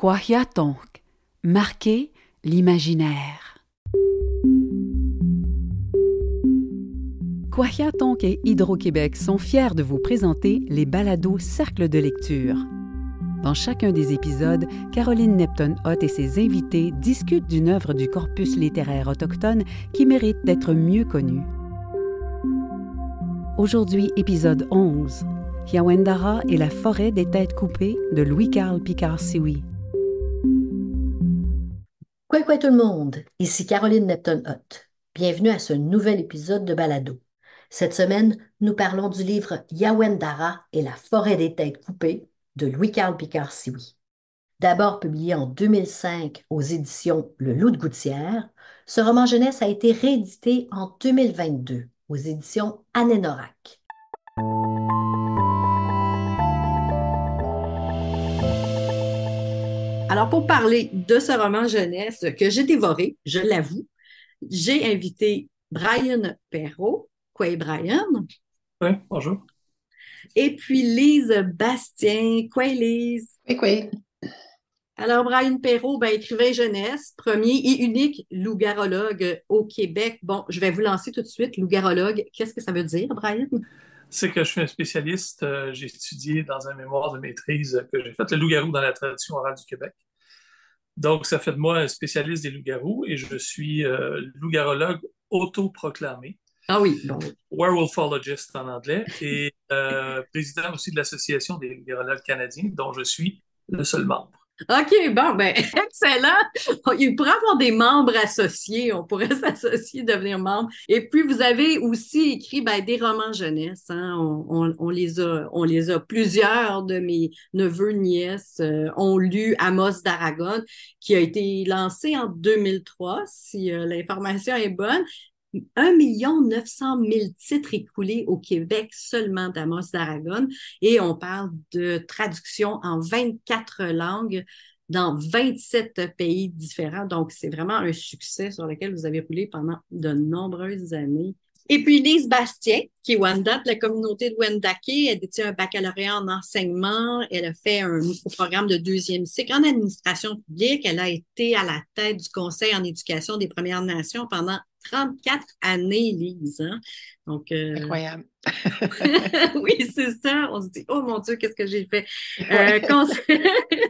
Kwahiatonk, marquer l'imaginaire. Kwahiatonk et Hydro-Québec sont fiers de vous présenter les balados Cercle de lecture. Dans chacun des épisodes, Caroline Nepton-Hott et ses invités discutent d'une œuvre du corpus littéraire autochtone qui mérite d'être mieux connue. Aujourd'hui, épisode 11, Yawendara et la forêt des têtes coupées de Louis-Carl Picard-Sioui. Quoi tout le monde, ici Caroline Nepton-Hott. Bienvenue à ce nouvel épisode de Balado. Cette semaine, nous parlons du livre Yawendara et la forêt des têtes coupées de Louis-Carl Picard-Sioui. D'abord publié en 2005 aux éditions Le Loup de Gouttière, ce roman jeunesse a été réédité en 2022 aux éditions Anénorac. Alors, pour parler de ce roman jeunesse que j'ai dévoré, je l'avoue, j'ai invité Brian Perrault. Quoi, Brian? Oui, bonjour. Et puis Lise Bastien. Quoi, Lise? Oui. Alors, Brian Perrault, écrivain jeunesse, premier et unique loup-garologue au Québec. Bon, je vais vous lancer tout de suite. Loup-garologue, qu'est-ce que ça veut dire, Brian? C'est que je suis un spécialiste. J'ai étudié dans un mémoire de maîtrise que j'ai fait, le loup-garou dans la tradition orale du Québec. Donc, ça fait de moi un spécialiste des loups-garous et je suis loup-garologue autoproclamé. Ah oui, bon. Werewolfologist en anglais et président aussi de l'Association des loups-garologues canadiens, dont je suis le seul membre. OK, excellent. Il pourrait avoir des membres associés. On pourrait s'associer, devenir membre. Et puis, vous avez aussi écrit des romans jeunesse. Hein? On les a. Plusieurs de mes neveux, nièces ont lu Amos d'Aragon, qui a été lancé en 2003, si l'information est bonne. 1 900 000 titres écoulés au Québec seulement d'Amos d'Aragon et on parle de traduction en 24 langues dans 27 pays différents. Donc, c'est vraiment un succès sur lequel vous avez roulé pendant de nombreuses années. Et puis, Lise Bastien, qui est Wendat de la communauté de Wendake, elle détient un baccalauréat en enseignement. Elle a fait un programme de 2e cycle en administration publique. Elle a été à la tête du Conseil en éducation des Premières Nations pendant 34 années, Lise. Hein? Donc, incroyable. Oui, c'est ça. On se dit, oh mon Dieu, qu'est-ce que j'ai fait?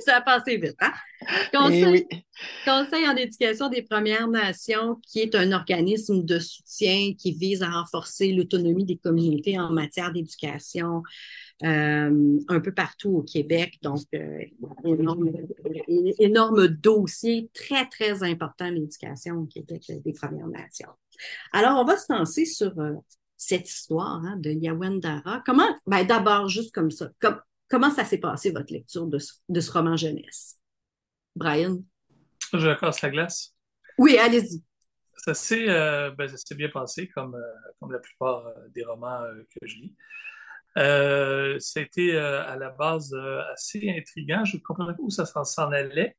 Ça a passé vite. Hein? Conseil en éducation des Premières Nations, qui est un organisme de soutien qui vise à renforcer l'autonomie des communautés en matière d'éducation un peu partout au Québec. Donc, énorme dossier, très, très important, l'éducation au Québec des Premières Nations. Alors, on va se lancer sur cette histoire de Yawendara. Comment, d'abord, juste comme ça, comment ça s'est passé, votre lecture de ce roman jeunesse? Brian? Je casse la glace. Oui, allez-y. Ça s'est bien passé, comme la plupart des romans que je lis. C'était à la base assez intriguant. Je ne comprenais pas où ça s'en allait,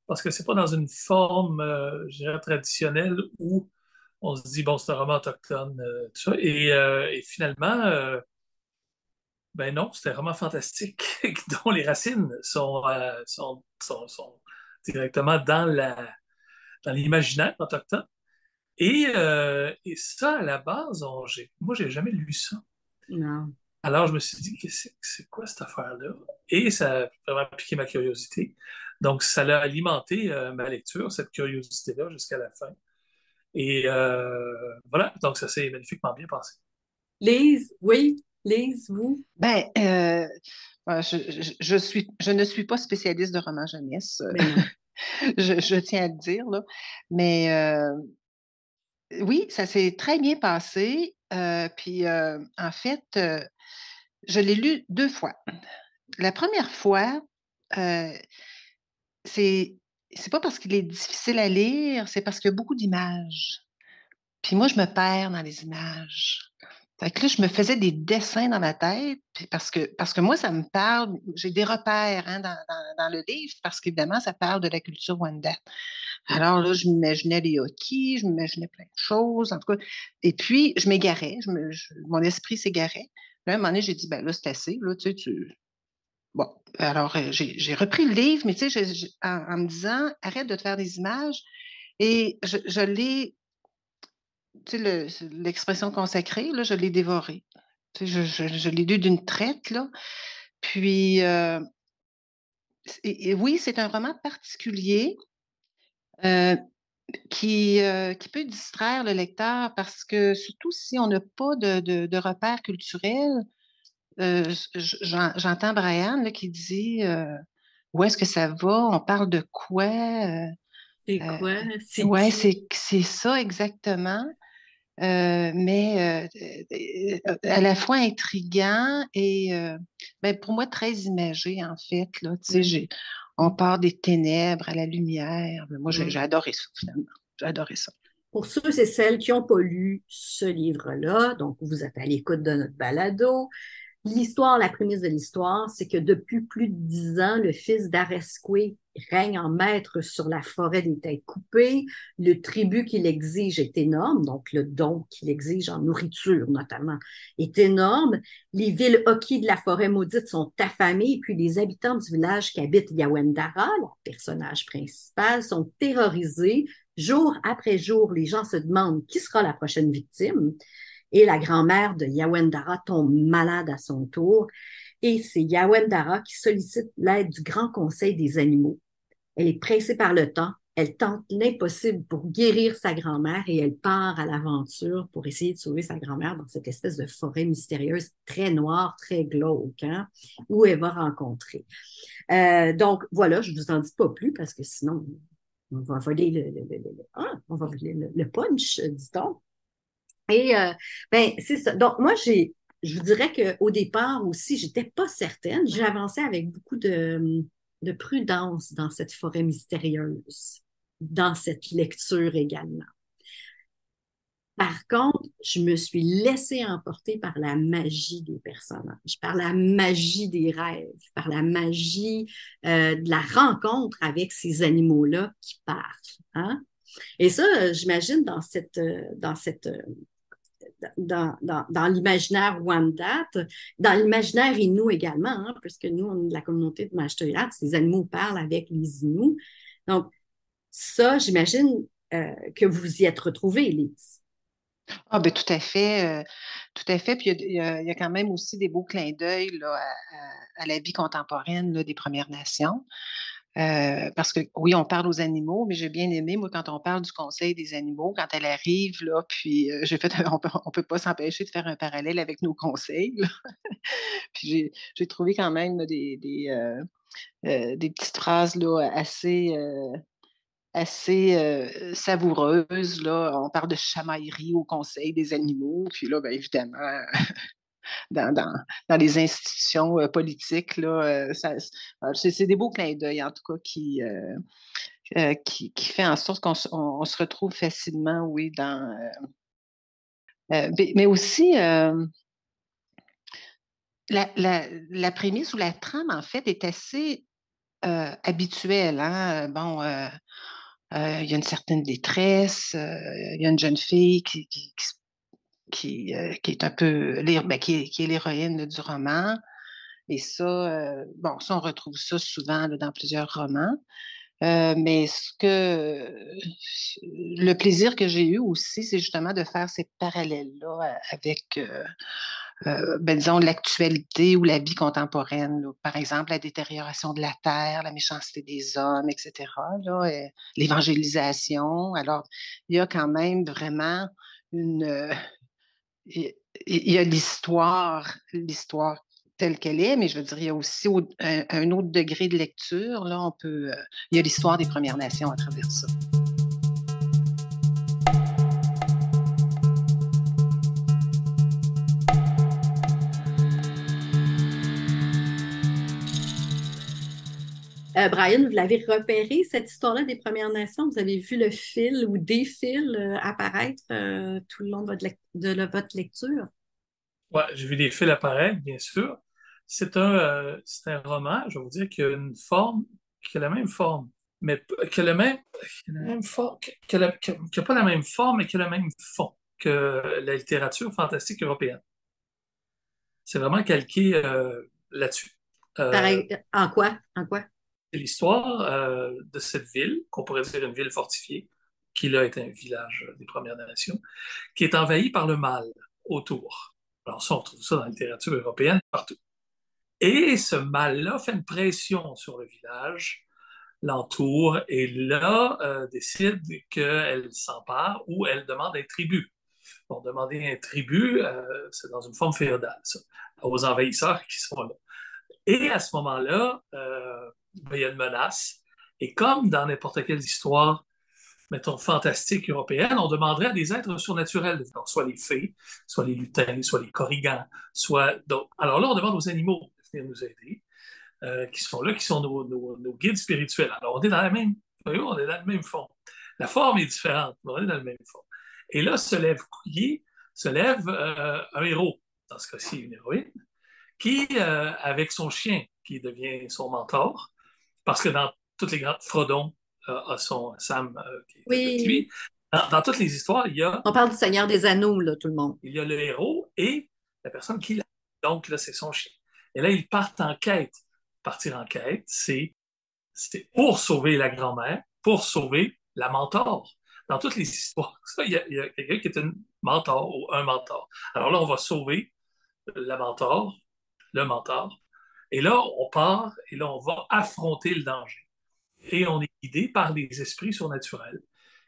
parce que c'est pas dans une forme, je dirais, traditionnelle où on se dit, bon, c'est un roman autochtone, tout ça. Et finalement, non, c'était un roman fantastique dont les racines sont directement dans l'imaginaire autochtone. Et ça, à la base, moi, j'ai jamais lu ça. Non. Alors, je me suis dit, c'est quoi cette affaire-là? Et ça a vraiment piqué ma curiosité. Donc, ça l'a alimenté ma lecture, cette curiosité-là, jusqu'à la fin. Et voilà, donc ça s'est magnifiquement bien passé. Lise, oui? Lise, vous? Je ne suis pas spécialiste de roman jeunesse. Je tiens à le dire, là. Mais oui, ça s'est très bien passé. Puis, en fait, je l'ai lu 2 fois. La première fois, c'est pas parce qu'il est difficile à lire, c'est parce qu'il y a beaucoup d'images. Puis moi, je me perds dans les images. Fait que là, je me faisais des dessins dans ma tête, puis parce que moi, ça me parle, j'ai des repères dans le livre, parce qu'évidemment, ça parle de la culture Wendat. Alors là, je m'imaginais les hockey, je m'imaginais plein de choses, en tout cas. Et puis, je m'égarais, mon esprit s'égarait. Là, à un moment donné, j'ai dit, là, c'est assez, là, tu sais, bon, alors j'ai repris le livre, mais tu sais, en me disant, arrête de te faire des images. Et je l'ai, tu sais, l'expression consacrée, là, je l'ai dévoré. Tu sais, je l'ai lu d'une traite, là. Puis, et oui, c'est un roman particulier euh, qui peut distraire le lecteur parce que, surtout si on n'a pas de repères culturels, j'entends Brian là, qui dit où est-ce que ça va? On parle de quoi? C'est Euh, quoi? C'est ouais, qui? c'est ça exactement. Mais à la fois intriguant et ben, pour moi très imagé en fait. Là, tu sais, Oui. on part des ténèbres à la lumière. Ben, moi, j'ai Mm. adoré ça finalement. J'ai adoré ça. Pour ceux et celles qui n'ont pas lu ce livre-là, donc vous êtes à l'écoute de notre balado, l'histoire, la prémisse de l'histoire, c'est que depuis plus de 10 ans, le fils d'Aresque règne en maître sur la forêt des têtes coupées. Le tribut qu'il exige est énorme, donc le don qu'il exige en nourriture notamment est énorme. Les villes hockey de la forêt maudite sont affamées, puis les habitants du village qui habitent Yawendara, le personnage principal, sont terrorisés. Jour après jour, les gens se demandent qui sera la prochaine victime. Et la grand-mère de Yawendara tombe malade à son tour. Et c'est Yawendara qui sollicite l'aide du Grand Conseil des animaux. Elle est pressée par le temps. Elle tente l'impossible pour guérir sa grand-mère et elle part à l'aventure pour essayer de sauver sa grand-mère dans cette espèce de forêt mystérieuse très noire, très glauque, hein, où elle va rencontrer. Donc, voilà, je ne vous en dis pas plus parce que sinon, on va voler on va voler le punch, dit-on. Et ben, c'est ça. Donc, moi, je vous dirais qu'au départ aussi, j'étais pas certaine. J'avançais avec beaucoup de prudence dans cette forêt mystérieuse, dans cette lecture également. Par contre, je me suis laissée emporter par la magie des personnages, par la magie des rêves, par la magie de la rencontre avec ces animaux-là qui parlent. Hein? Et ça, j'imagine, dans l'imaginaire Wendat, dans l'imaginaire Innu également, hein, puisque nous, on est de la communauté de Majtoyat, ces animaux parlent avec les Inuits. Donc, ça, j'imagine que vous y êtes retrouvés, Lise. Ah, ben tout à fait. Tout à fait. Puis il y a quand même aussi des beaux clins d'œil là, à la vie contemporaine là, des Premières Nations. Parce que oui, on parle aux animaux, mais j'ai bien aimé, moi, quand on parle du Conseil des animaux, quand elle arrive, là, puis on peut pas s'empêcher de faire un parallèle avec nos conseils, là. Puis j'ai trouvé quand même là, des petites phrases là, assez savoureuses. Là. On parle de chamaillerie au Conseil des animaux, puis là, bien évidemment, dans, dans, dans les institutions politiques, là, c'est des beaux clins d'œil, en tout cas, qui fait en sorte on se retrouve facilement, oui, mais aussi, la prémisse ou la trame, en fait, est assez habituelle. Hein? Bon, il y a une certaine détresse, il y a une jeune fille qui est un peu, qui est l'héroïne du roman. Et ça, bon, ça, on retrouve ça souvent là, dans plusieurs romans. Mais le plaisir que j'ai eu aussi, c'est justement de faire ces parallèles-là avec, ben, disons, l'actualité ou la vie contemporaine. Là. Par exemple, la détérioration de la terre, la méchanceté des hommes, etc. Là, l'évangélisation. Alors, il y a quand même vraiment une, il y a l'histoire telle qu'elle est, mais je veux dire, il y a aussi un autre degré de lecture. Là, il y a l'histoire des Premières Nations à travers ça. Brian, vous l'avez repéré, cette histoire-là des Premières Nations? Vous avez vu le fil ou des fils apparaître tout le long votre lecture? Ouais, j'ai vu des fils apparaître, bien sûr. C'est un roman, je vais vous dire, qui a une forme, qui a la même forme, mais qui a qui a la même forme, qui a pas la même forme, mais qui a le même fond que la littérature fantastique européenne. C'est vraiment calqué là-dessus. Pareil, en quoi? En quoi? C'est l'histoire de cette ville, qu'on pourrait dire une ville fortifiée, qui là est un village des Premières Nations, qui est envahi par le mal autour. Alors ça, on trouve ça dans la littérature européenne partout. Et ce mal-là fait une pression sur le village, l'entoure, et là, décide qu'elle s'empare ou elle demande un tribut. Bon, demander un tribut, c'est dans une forme féodale, ça, aux envahisseurs qui sont là. Et à ce moment-là, ben, il y a une menace. Et comme dans n'importe quelle histoire, mettons, fantastique européenne, on demanderait à des êtres surnaturels, donc soit les fées, soit les lutins, soit les corrigans, soit d'autres. Alors là, on demande aux animaux de venir nous aider, qui sont là, qui sont nos guides spirituels. Alors on est dans la même, on est dans le même fond. La forme est différente, mais on est dans le même fond. Et là se lève un héros, dans ce cas-ci une héroïne, qui, avec son chien, qui devient son mentor, parce que dans toutes les grandes, Frodon a son Sam qui est avec Oui. lui. Dans toutes les histoires, On parle du Seigneur des Anneaux, là, tout le monde. il y a le héros et la personne qui l'a. Donc là, c'est son chien. Et là, ils partent en quête. Partir en quête, c'est pour sauver la grand-mère, pour sauver la mentor. Dans toutes les histoires, il y a quelqu'un qui est une mentor ou un mentor. Alors là, on va sauver la mentor, le mentor. Et là, on part et là, on va affronter le danger. Et on est guidé par des esprits surnaturels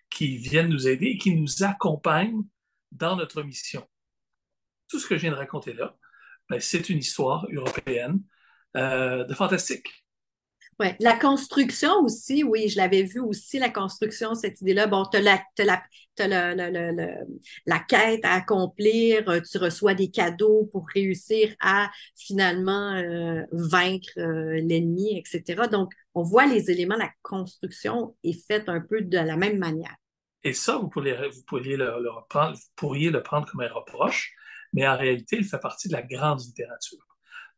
qui viennent nous aider et qui nous accompagnent dans notre mission. Tout ce que je viens de raconter là, ben, c'est une histoire européenne de fantastique. Ouais. La construction aussi, oui, je l'avais vu aussi, la construction, cette idée-là. Bon, t'as la quête à accomplir, tu reçois des cadeaux pour réussir à finalement vaincre l'ennemi, etc. Donc, on voit les éléments, la construction est faite un peu de la même manière. Et ça, vous pourriez le prendre comme un reproche, mais en réalité, il fait partie de la grande littérature.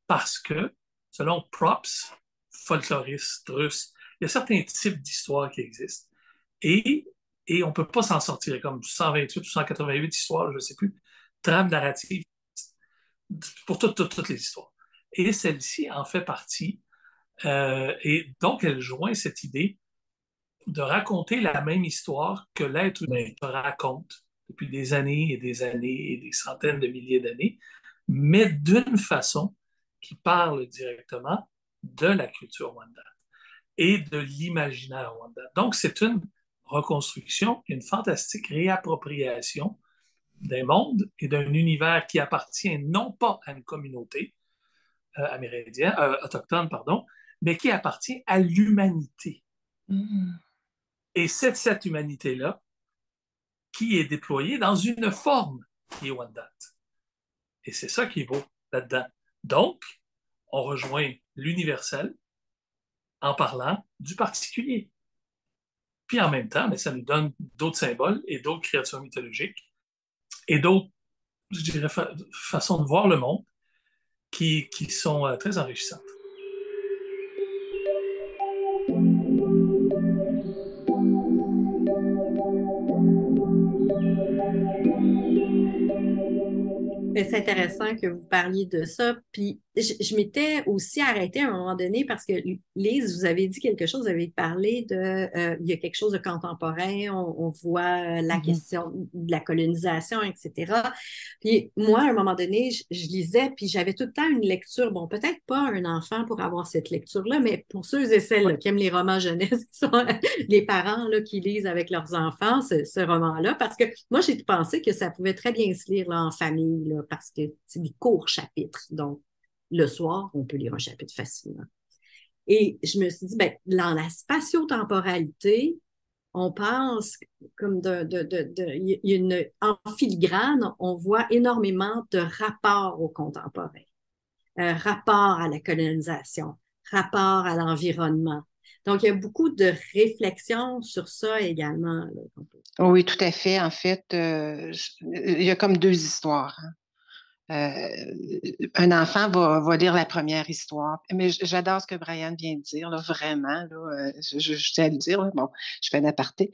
Parce que, selon Props, folkloriste russe, il y a certains types d'histoires qui existent. Et, et on ne peut pas s'en sortir, comme 128 ou 188 histoires, je ne sais plus, trames narratives pour toutes les histoires. Et celle-ci en fait partie. Et donc, elle joint cette idée de raconter la même histoire que l'être humain raconte depuis des années et des années et des centaines de milliers d'années, mais d'une façon qui parle directement de la culture Wendat et de l'imaginaire Wendat. Donc, c'est une reconstruction, une fantastique réappropriation d'un monde et d'un univers qui appartient non pas à une communauté amérindienne, autochtone, pardon, mais qui appartient à l'humanité. Mm. Et c'est cette humanité-là qui est déployée dans une forme qui est Wendat. Et c'est ça qui est beau là-dedans. Donc, on rejoint l'universel en parlant du particulier. Puis en même temps, mais ça nous donne d'autres symboles et d'autres créatures mythologiques et d'autres, je dirais, façons de voir le monde qui sont très enrichissantes. C'est intéressant que vous parliez de ça. Puis, je m'étais aussi arrêtée à un moment donné parce que, Lise, vous avez dit quelque chose, vous avez parlé il y a quelque chose de contemporain, on voit la question de la colonisation, etc. Puis, moi, à un moment donné, je lisais, puis j'avais tout le temps une lecture, bon, peut-être pas un enfant pour avoir cette lecture-là, mais pour ceux et celles là, qui aiment les romans jeunesse, qui sont les parents là, qui lisent avec leurs enfants ce roman-là, parce que moi, j'ai pensé que ça pouvait très bien se lire là, en famille, là, parce que c'est des courts chapitres. Donc, le soir, on peut lire un chapitre facilement. Et je me suis dit, ben, dans la spatio-temporalité, on pense comme il y a une, en filigrane, on voit énormément de rapports au contemporain, rapport à la colonisation, rapport à l'environnement. Donc, il y a beaucoup de réflexions sur ça également. Là. Oui, tout à fait. En fait, il y a comme deux histoires. Un enfant va lire la première histoire. Mais j'adore ce que Brian vient de dire, là, vraiment. Là, je tiens à le dire. Là. Bon, je fais un aparté.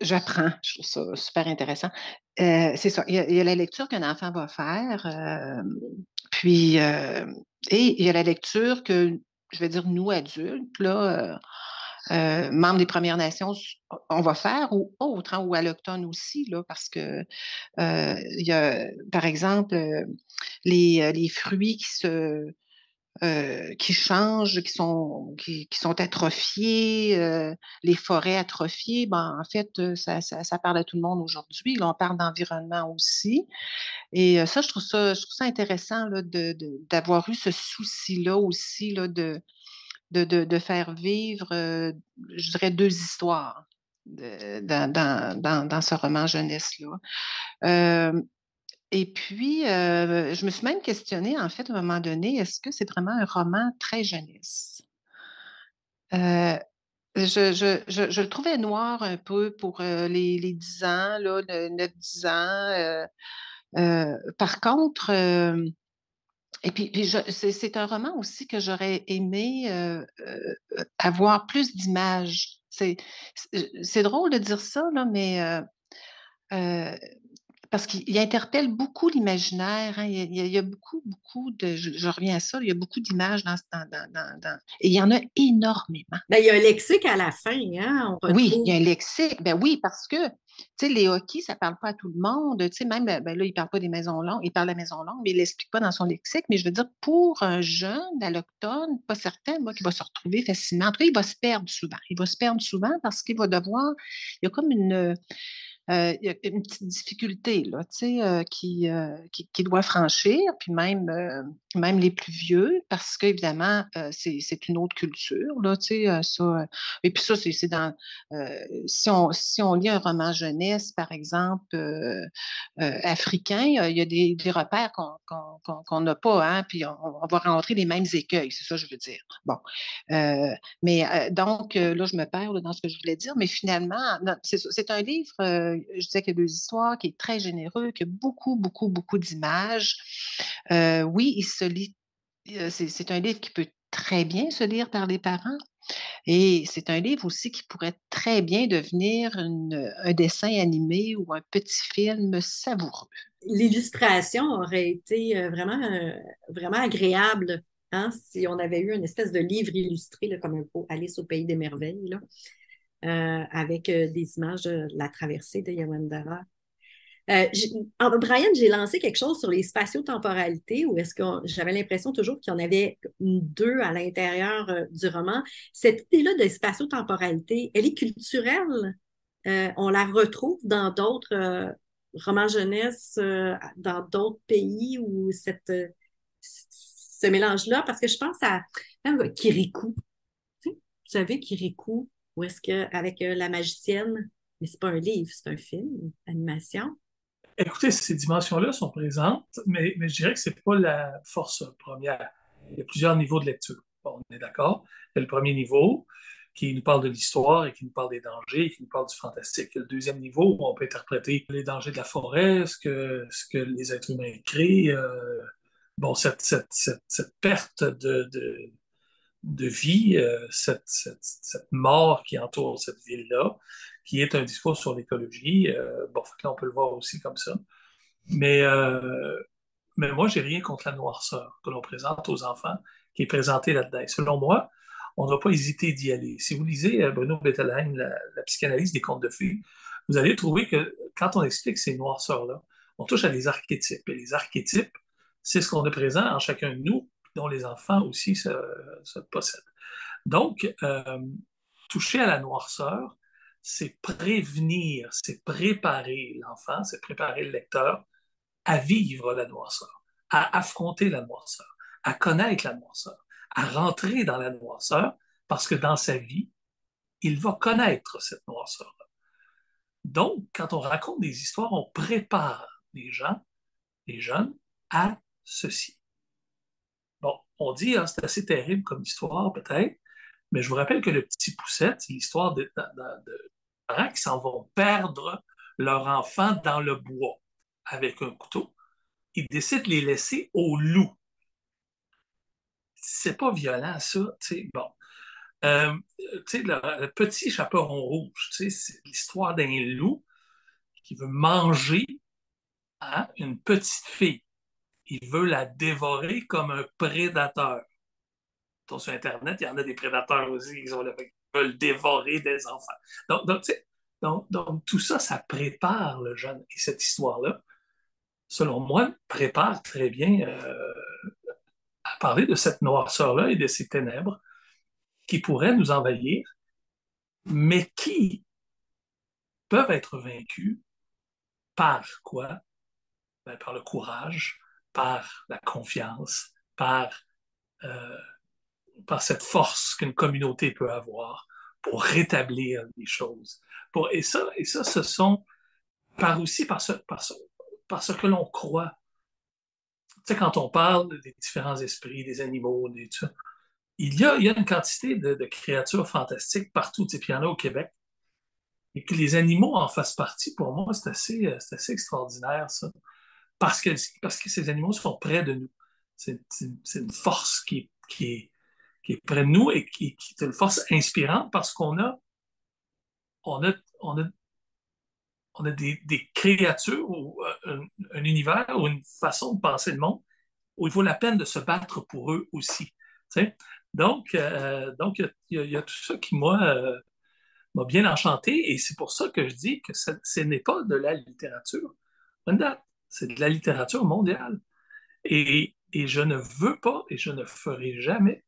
j'apprends. Je trouve ça super intéressant. C'est ça. Il y a la lecture qu'un enfant va faire, puis, et il y a la lecture que, je vais dire, nous, adultes, là, membres des Premières Nations, on va faire, ou autres, hein, ou allochtones aussi, là, parce que il y a, par exemple, les fruits qui changent, qui sont atrophiés, les forêts atrophiées, ben, en fait, ça parle à tout le monde aujourd'hui. Là, on parle d'environnement aussi. Et ça, je trouve ça intéressant là, d'avoir eu ce souci-là aussi là, de faire vivre, je dirais, deux histoires dans ce roman jeunesse-là. Euh, et puis, je me suis même questionnée, en fait, à un moment donné, est-ce que c'est vraiment un roman très jeunesse? Euh, je le trouvais noir un peu pour les 10 ans, là, 9-10 ans. Par contre, et puis c'est un roman aussi que j'aurais aimé avoir plus d'images. C'est drôle de dire ça, là, mais euh, parce qu'il interpelle beaucoup l'imaginaire. Hein. Il y a beaucoup, beaucoup de. Je reviens à ça, il y a beaucoup d'images et il y en a énormément. Ben, il y a un lexique à la fin, hein, on Oui, il y retrouve. a un lexique. Ben oui, parce que, tu sais, les hockey, ça ne parle pas à tout le monde. Tu sais, même, ben là, il ne parle pas des maisons longues, il parle de la maison longue, mais il ne l'explique pas dans son lexique. Mais je veux dire, pour un jeune allochtone, pas certain, moi, qui va se retrouver facilement. En tout cas, il va se perdre souvent. Il va se perdre souvent parce qu'il va devoir. Il y a comme il y a une petite difficulté là, tu sais, qui doit franchir, puis même les plus vieux, parce qu'évidemment, c'est une autre culture, là, tu sais, ça. Et puis ça, c'est dans. Si on lit un roman jeunesse, par exemple, africain, il y a des repères qu'on n'a pas, hein, puis on va rencontrer les mêmes écueils, c'est ça que je veux dire. Bon. Mais donc, là, je me perds là, dans ce que je voulais dire, mais finalement, non, c'est un livre, je disais qu'il y a deux histoires, qui est très généreux, qui a beaucoup, beaucoup, beaucoup d'images. Oui, il se lit, c'est un livre qui peut très bien se lire par les parents. Et c'est un livre aussi qui pourrait très bien devenir un dessin animé ou un petit film savoureux. L'illustration aurait été vraiment agréable, hein, si on avait eu une espèce de livre illustré, là, comme un peu Alice au Pays des Merveilles, là, avec des images de la traversée de Yawandara. Brian, j'ai lancé quelque chose sur les spatio-temporalités, ou est-ce que j'avais l'impression toujours qu'il y en avait deux à l'intérieur du roman. Cette idée-là de spatio-temporalité, elle est culturelle. On la retrouve dans d'autres romans jeunesse, dans d'autres pays où ce mélange-là, parce que je pense à Kirikou. Tu sais, vous savez, Kirikou, où est-ce que, avec la magicienne, mais c'est pas un livre, c'est un film, une animation. Écoutez, ces dimensions-là sont présentes, mais je dirais que c'est pas la force première. Il y a plusieurs niveaux de lecture. Bon, on est d'accord. Il y a le premier niveau qui nous parle de l'histoire et qui nous parle des dangers et qui nous parle du fantastique. Il y a le deuxième niveau où on peut interpréter les dangers de la forêt, ce que les êtres humains créent, bon, cette perte de vie, cette mort qui entoure cette ville-là, qui est un discours sur l'écologie. Bon, fait que là, on peut le voir aussi comme ça. Mais, euh, mais moi, j'ai rien contre la noirceur que l'on présente aux enfants, qui est présentée là-dedans. Et selon moi, on n'a pas hésité d'y aller. Si vous lisez Bruno Bettelheim, la psychanalyse des contes de fées, vous allez trouver que quand on explique ces noirceurs-là, on touche à des archétypes. Et les archétypes, c'est ce qu'on a présent en chacun de nous, dont les enfants aussi se possèdent. Donc, toucher à la noirceur, c'est prévenir, c'est préparer l'enfant, c'est préparer le lecteur à vivre la noirceur, à affronter la noirceur, à connaître la noirceur, à rentrer dans la noirceur, parce que dans sa vie, il va connaître cette noirceur-là. Donc, quand on raconte des histoires, on prépare les gens, les jeunes, à ceci. Bon, on dit, hein, c'est assez terrible comme histoire, peut-être, mais je vous rappelle que le petit Poucette, c'est l'histoire de parents qui s'en vont perdre leur enfant dans le bois avec un couteau. Ils décident de les laisser au loup. C'est pas violent, ça, tu sais. Bon. Euh, tu sais, le petit chaperon rouge, tu sais, c'est l'histoire d'un loup qui veut manger, hein, une petite fille. Il veut la dévorer comme un prédateur. Donc, sur Internet, il y en a des prédateurs aussi qui veulent dévorer des enfants. Tu sais, donc, tout ça, ça prépare le jeune. Et cette histoire-là, selon moi, prépare très bien à parler de cette noirceur-là et de ces ténèbres qui pourraient nous envahir, mais qui peuvent être vaincus par quoi? Ben, par le courage, par la confiance, euh, par cette force qu'une communauté peut avoir pour rétablir les choses. Et ça, ce sont par ce que l'on croit. Tu sais, quand on parle des différents esprits, des animaux, il y a une quantité de créatures fantastiques partout. Tu sais, puis il y en a au Québec. Et que les animaux en fassent partie, pour moi, c'est assez extraordinaire, ça. Parce que ces animaux sont près de nous. C'est une force qui est près de nous et qui est une force inspirante parce on a, on a, on a des créatures ou un univers ou une façon de penser le monde où il vaut la peine de se battre pour eux aussi. Tu sais? Donc il y a tout ça qui, moi, m'a bien enchanté et c'est pour ça que je dis que ce n'est pas de la littérature. C'est de la littérature mondiale. Et je ne veux pas et je ne ferai jamais,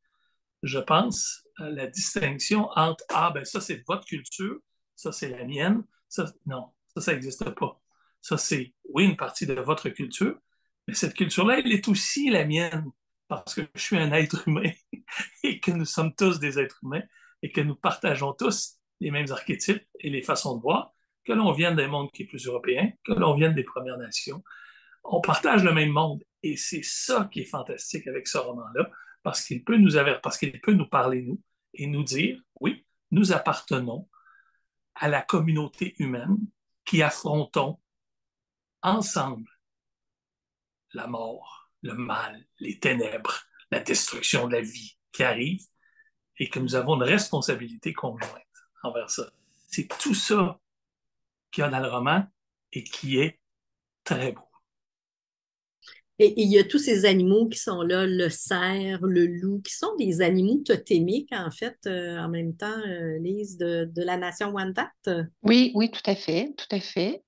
je pense, à la distinction entre ah, ben ça, c'est votre culture, ça, c'est la mienne. Ça, non, ça n'existe pas. Ça, c'est, oui, une partie de votre culture, mais cette culture-là, elle est aussi la mienne parce que je suis un être humain et que nous sommes tous des êtres humains et que nous partageons tous les mêmes archétypes et les façons de voir, que l'on vienne d'un monde qui est plus européen, que l'on vienne des Premières Nations. On partage le même monde. Et c'est ça qui est fantastique avec ce roman-là, parce qu'il peut nous avertir, parce qu'il peut nous parler, nous, et nous dire, oui, nous appartenons à la communauté humaine qui affrontons ensemble la mort, le mal, les ténèbres, la destruction de la vie qui arrive, et que nous avons une responsabilité conjointe envers ça. C'est tout ça qu'il y a dans le roman et qui est très beau. Et il y a tous ces animaux qui sont là, le cerf, le loup, qui sont des animaux totémiques, en fait, en même temps, Lise, de la nation Wendat. Oui, oui, tout à fait, tout à fait.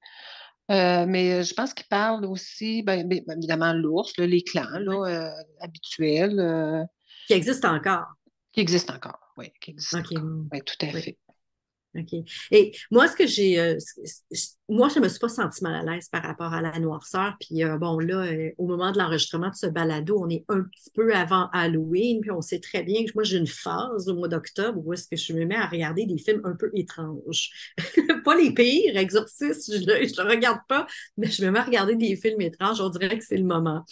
Mais je pense qu'il parle aussi, ben, évidemment, l'ours, là, les clans là, habituels Qui existent encore. qui existent encore. Oui, qui existent OK. encore. Oui, tout à Oui. fait. OK. Et moi, moi, je ne me suis pas sentie mal à l'aise par rapport à la noirceur. Puis, bon, là, au moment de l'enregistrement de ce balado, on est un petit peu avant Halloween. Puis, on sait très bien que moi, j'ai une phase au mois d'octobre où est-ce que je me mets à regarder des films un peu étranges. Pas les pires, Exorcist, je ne le regarde pas, mais je me mets à regarder des films étranges. On dirait que c'est le moment.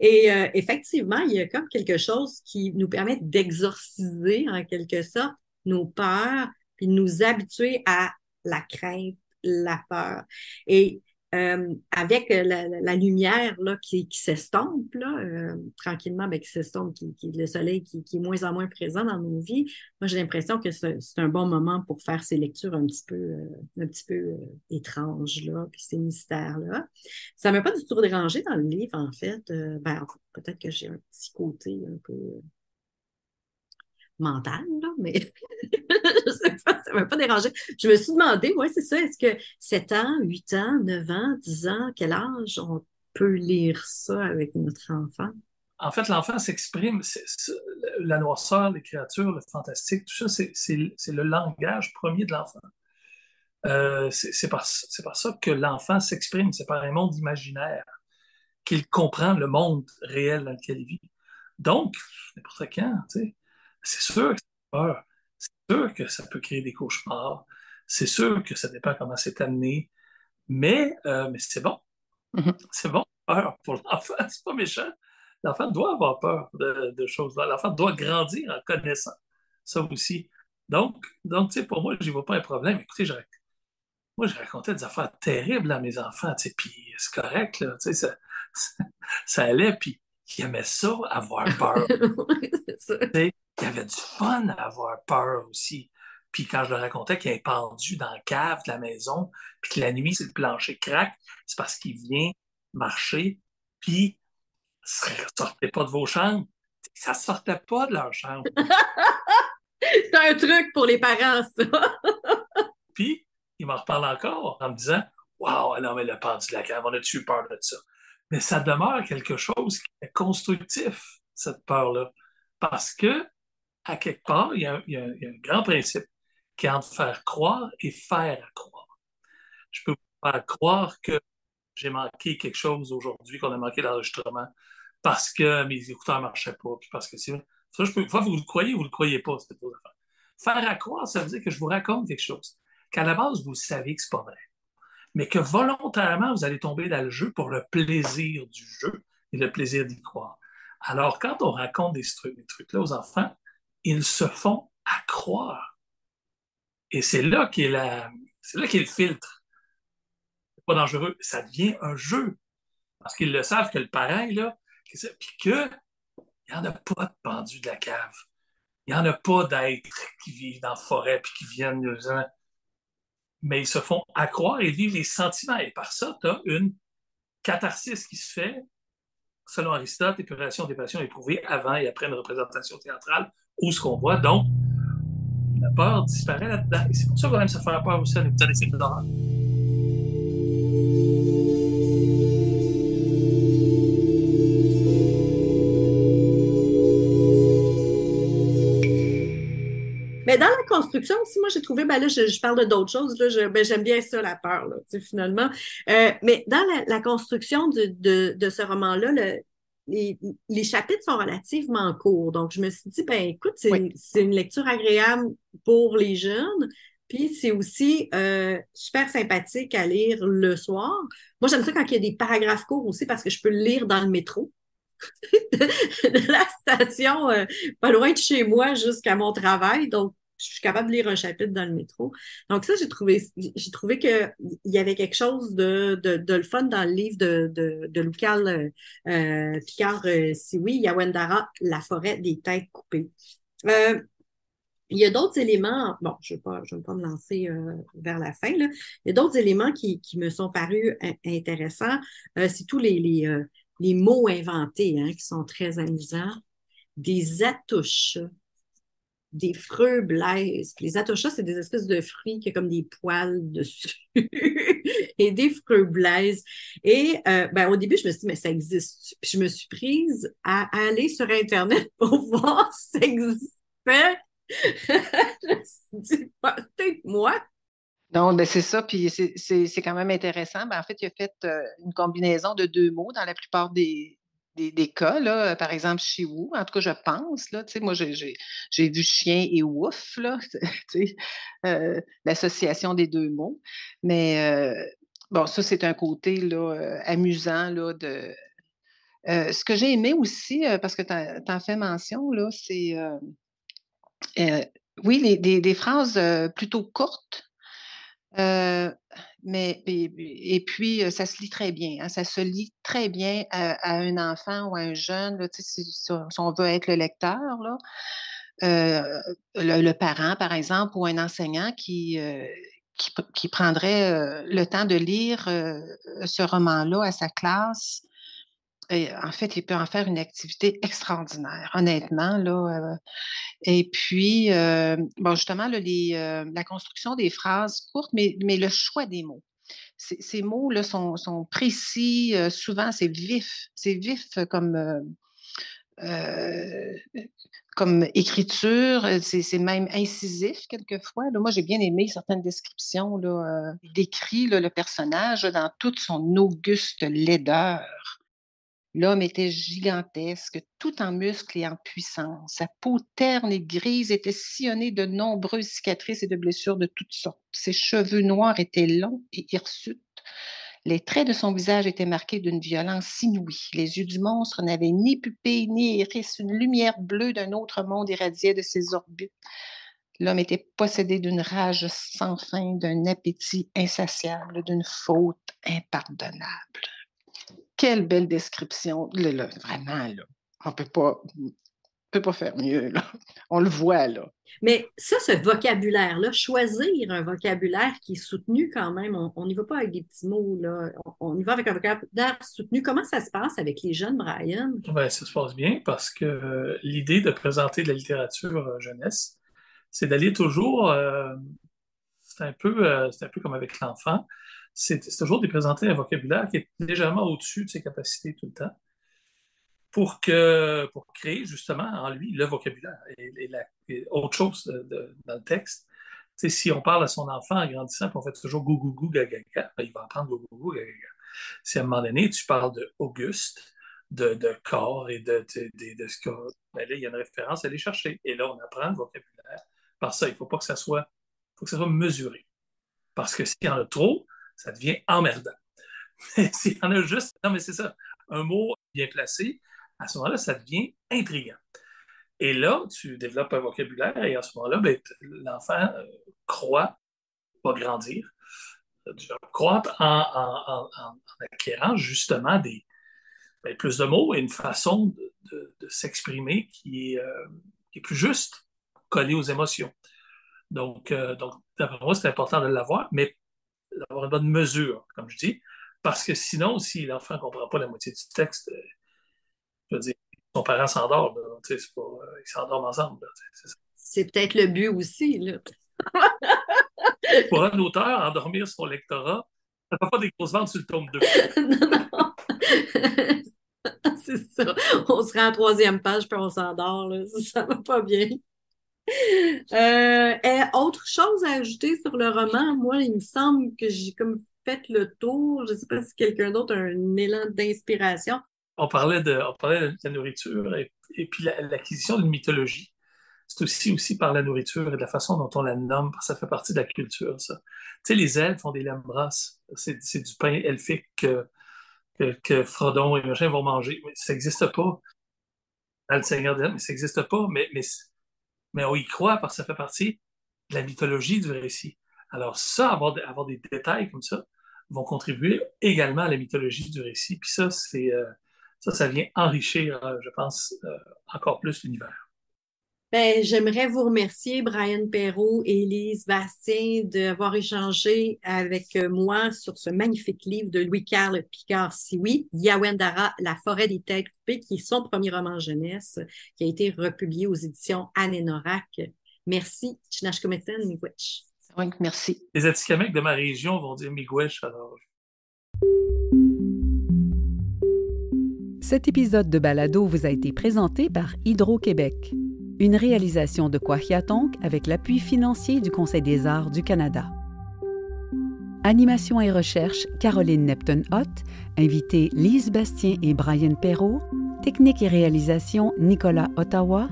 Et effectivement, il y a comme quelque chose qui nous permet d'exorciser, en quelque sorte, nos peurs puis nous habituer à la crainte, la peur. Et avec la lumière là, qui s'estompe, là, tranquillement, ben, qui s'estompe, le soleil qui est moins en moins présent dans nos vies, moi j'ai l'impression que c'est un bon moment pour faire ces lectures un petit peu étranges, là, puis ces mystères-là. Ça ne m'a pas du tout dérangé dans le livre, en fait. Ben, peut-être que j'ai un petit côté un peu mental, là, mais je sais pas, ça ne m'a pas dérangé. Je me suis demandé, ouais, c'est ça, est-ce que 7 ans, 8 ans, 9 ans, 10 ans, quel âge on peut lire ça avec notre enfant? En fait, l'enfant s'exprime, la noirceur, les créatures, le fantastique, tout ça, c'est le langage premier de l'enfant. C'est par ça que l'enfant s'exprime, c'est par un monde imaginaire qu'il comprend le monde réel dans lequel il vit. Donc, n'importe quand, tu sais, c'est sûr que ça fait peur, c'est sûr que ça peut créer des cauchemars, c'est sûr que ça dépend comment c'est amené, mais c'est bon, Mhm. c'est bon, peur pour l'enfant, c'est pas méchant. L'enfant doit avoir peur de choses. L'enfant doit grandir en connaissant ça aussi. Donc tu sais, pour moi, je n'y vois pas un problème. Écoutez, moi, je racontais des affaires terribles à mes enfants, tu sais, puis c'est correct, là, tu sais, ça allait, puis il aimait ça, avoir peur. Oui, c'est ça. Tu sais, il y avait du fun à avoir peur aussi. Puis quand je le racontais qu'il est pendu dans la cave de la maison, puis que la nuit, c'est le plancher craque, c'est parce qu'il vient marcher, puis ça ne sortait pas de vos chambres. Ça ne sortait pas de leur chambre. C'est un truc pour les parents, ça. Puis, il m'en reparle encore en me disant, waouh, non, mais le pendu de la cave, on a-tu eu peur de ça? Mais ça demeure quelque chose qui est constructif, cette peur-là. Parce que, à quelque part, il y a un grand principe qui est entre faire croire et faire croire. Je peux vous faire croire que j'ai manqué quelque chose aujourd'hui, qu'on a manqué l'enregistrement, parce que mes écouteurs ne marchaient pas, puis parce que c'est vrai. Ça, fois, vous le croyez ou vous ne le croyez pas, c'est vos affaires. Faire à croire, ça veut dire que je vous raconte quelque chose, qu'à la base, vous savez que c'est pas vrai, mais que volontairement, vous allez tomber dans le jeu pour le plaisir du jeu et le plaisir d'y croire. Alors, quand on raconte des trucs-là aux enfants, ils se font à croire. Et c'est là qu'est le filtre. C'est pas dangereux. Ça devient un jeu. Parce qu'ils le savent que le parent, là, puis qu'il n'y en a pas de pendu de la cave. Il n'y en a pas d'êtres qui vivent dans la forêt puis qui viennent, mais ils se font accroire et vivent les sentiments. Et par ça, tu as une catharsis qui se fait, selon Aristote, épuration des passions éprouvées avant et après une représentation théâtrale, où ce qu'on voit. Donc, la peur disparaît là-dedans. Et c'est pour ça qu'on aime se faire peur aussi en écoutant des films d'horreur. Mais dans la construction aussi, moi, j'ai trouvé, ben là, je parle de d'autres choses, là, ben, j'aime bien ça, la peur, là, finalement. Mais dans la construction de ce roman-là, les chapitres sont relativement courts. Donc, je me suis dit, ben écoute, Oui. c'est une lecture agréable pour les jeunes. Puis, c'est aussi super sympathique à lire le soir. Moi, j'aime ça quand il y a des paragraphes courts aussi parce que je peux le lire dans le métro. De la station pas loin de chez moi jusqu'à mon travail. Donc, je suis capable de lire un chapitre dans le métro. Donc, ça, j'ai trouvé qu'il y avait quelque chose de le fun dans le livre de Lucal Picard Sioui, Yawandara, La forêt des têtes coupées. Il y a d'autres éléments, bon, je vais pas me lancer vers la fin, là. Il y a d'autres éléments qui me sont parus intéressants. C'est tous les mots inventés hein, qui sont très amusants. Des atouches, des freux-blaises. Les atouchas, c'est des espèces de fruits qui ont comme des poils dessus. Et des freux-blaises. Et ben, au début, je me suis dit, mais ça existe. Puis je me suis prise à aller sur Internet pour voir si ça existait. Je me suis dit, peut-être moi. Non, ben c'est ça, puis c'est quand même intéressant. Ben, en fait, il a fait une combinaison de deux mots dans la plupart des cas, là. Par exemple, chiou, en tout cas, je pense, là, tu sais, moi, j'ai vu chien et ouf, là, tu sais, l'association des deux mots. Mais bon, ça, c'est un côté, là, amusant, là, ce que j'ai aimé aussi, parce que tu en fais mention, là, c'est, oui, des phrases plutôt courtes, Heu, mais et puis, ça se lit très bien, hein, ça se lit très bien à un enfant ou à un jeune, là, tu sais, si on veut être le lecteur, là. Le parent, par exemple, ou un enseignant qui prendrait, le temps de lire, ce roman-là à sa classe et en fait, il peut en faire une activité extraordinaire, honnêtement, là, et puis, bon, justement, là, la construction des phrases courtes, mais le choix des mots. Ces mots-là sont précis, souvent c'est vif heu, comme écriture, c'est même incisif quelquefois, là. Moi, j'ai bien aimé certaines descriptions, là, il décrit, là, le personnage, là, dans toute son auguste laideur. L'homme était gigantesque, tout en muscles et en puissance. Sa peau terne et grise était sillonnée de nombreuses cicatrices et de blessures de toutes sortes. Ses cheveux noirs étaient longs et hirsutes. Les traits de son visage étaient marqués d'une violence inouïe. Les yeux du monstre n'avaient ni pupilles ni iris. Une lumière bleue d'un autre monde irradiait de ses orbites. L'homme était possédé d'une rage sans fin, d'un appétit insatiable, d'une faute impardonnable. quelle belle description. Là, vraiment, là, on peut pas faire mieux, là. On le voit, là. Mais ça, ce vocabulaire-là, choisir un vocabulaire qui est soutenu quand même, on n'y va pas avec des petits mots, là. On y va avec un vocabulaire soutenu. Comment ça se passe avec les jeunes, Brian? Ben, ça se passe bien parce que l'idée de présenter de la littérature jeunesse, c'est d'aller toujours, c'est un peu comme avec l'enfant, c'est toujours de présenter un vocabulaire qui est légèrement au-dessus de ses capacités tout le temps pour créer justement en lui le vocabulaire et autre chose dans le texte. Tu sais, si on parle à son enfant en grandissant, puis on fait toujours gou gou gou gaga, ben, il va apprendre gou gou gou gaga. Si à un moment donné, tu parles de Auguste, de corps et de ce que. Ben là, il y a une référence à aller chercher. Et là, on apprend le vocabulaire. Par ça, il ne faut pas que ça soit. Faut que ça soit mesuré. Parce que s'il y en a trop, ça devient emmerdant. Mais s'il y en a juste. Non, mais c'est ça. Un mot bien placé, à ce moment-là, ça devient intriguant. Et là, tu développes un vocabulaire et à ce moment-là, ben, l'enfant croît, va grandir, croître en acquérant justement plus de mots et une façon de s'exprimer qui est plus juste, collée aux émotions. Donc d'après moi, c'est important de l'avoir, mais d'avoir une bonne mesure, comme je dis, parce que sinon, si l'enfant ne comprend pas la moitié du texte, je veux dire, son parent s'endort, ils s'endorment ensemble. Là, c'est peut-être le but aussi, là. Pour un auteur, endormir son lectorat, ça ne fait pas des grosses ventes sur le tome 2. Non. C'est ça. On se rend à la 3e page puis on s'endort, là. Ça va pas bien. Autre chose à ajouter sur le roman, moi, il me semble que j'ai comme fait le tour. Je ne sais pas si quelqu'un d'autre a un élan d'inspiration. On parlait de la nourriture et puis l'acquisition d'une mythologie. C'est aussi par la nourriture et de la façon dont on la nomme, parce que ça fait partie de la culture, ça. Tu sais, les elfes font des lambras. C'est du pain elfique que Frodon et machin vont manger. Mais ça n'existe pas dans le Seigneur des Anneaux, mais ça n'existe pas. Mais on y croit parce que ça fait partie de la mythologie du récit. Alors ça, avoir des détails comme ça, vont contribuer également à la mythologie du récit. Puis ça, ça vient enrichir, je pense, encore plus l'univers. Ben, j'aimerais vous remercier, Brian Perrault et Élise Bastien, d'avoir échangé avec moi sur ce magnifique livre de Louis-Carl Picard-Sioui, Yawandara, La forêt des têtes coupées, qui est son premier roman jeunesse, qui a été republié aux éditions Anne-Norac. Merci. Chinashkometan, miigwech. Oui, merci. Les Atikamekw de ma région vont dire miigwech, alors. Cet épisode de Balado vous a été présenté par Hydro-Québec. Une réalisation de Kwahiatonk avec l'appui financier du Conseil des arts du Canada. Animation et recherche, Caroline Nepton-Hott. Invité Lise Bastien et Brian Perrault. Technique et réalisation, Nicolas Ottawa.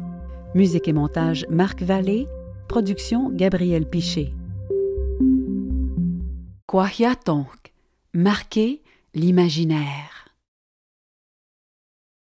Musique et montage, Marc Vallée. Production, Gabriel Piché. Kwahiatonk. Marquer l'imaginaire.